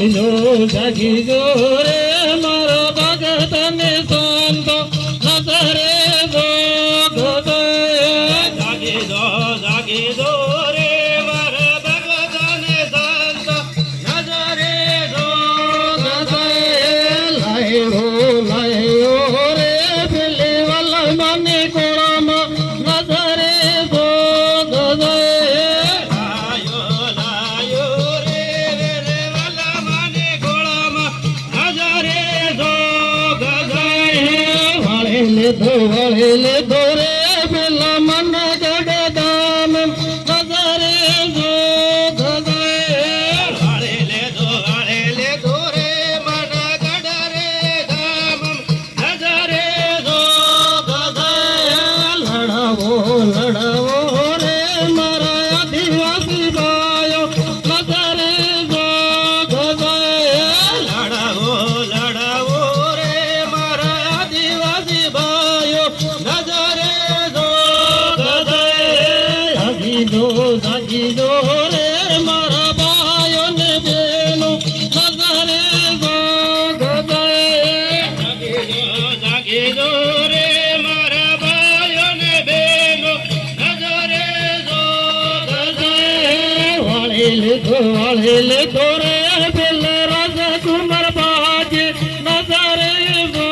જાગી જો રે મારો ભગત ને સંતો નજરે જો ગદે જાગી જો રે મારા ભગત ને સંતો નજરે જો ગદે લાયો રે પેલે વાલા મને કોળામાં નજરે જો ગદે વળેલે દોરે પેલા મન ગડે દામ નજરે જો ગદે વળેલે દોરે મન ગડે દામ નજરે જો ગદે લડાવો રે મારા આદિવાસી ભાઈઓ નજરે જો ગદે લડાવો રે મારા આદિવાસી ભાઈઓ નજરે જો ગદે જાગી જો રે મારા ભાઈઓ ને બેનો નજરે જો ગદે જાગી જો રે મારા ભાઈઓ ને બેનો નજરે જો ગદે વાળેલે દોરે પેલે રાજકુમાર બાજે નજરે જો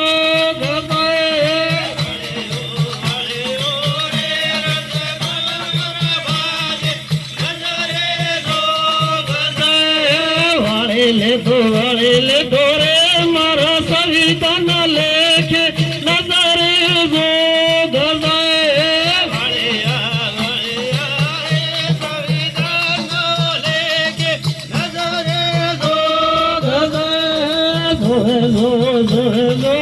વળેલે દોરે મારા સંવિધાન લેખે નજરે જો ગદે સંવિધાન લેખે નજરે જો ગદે જો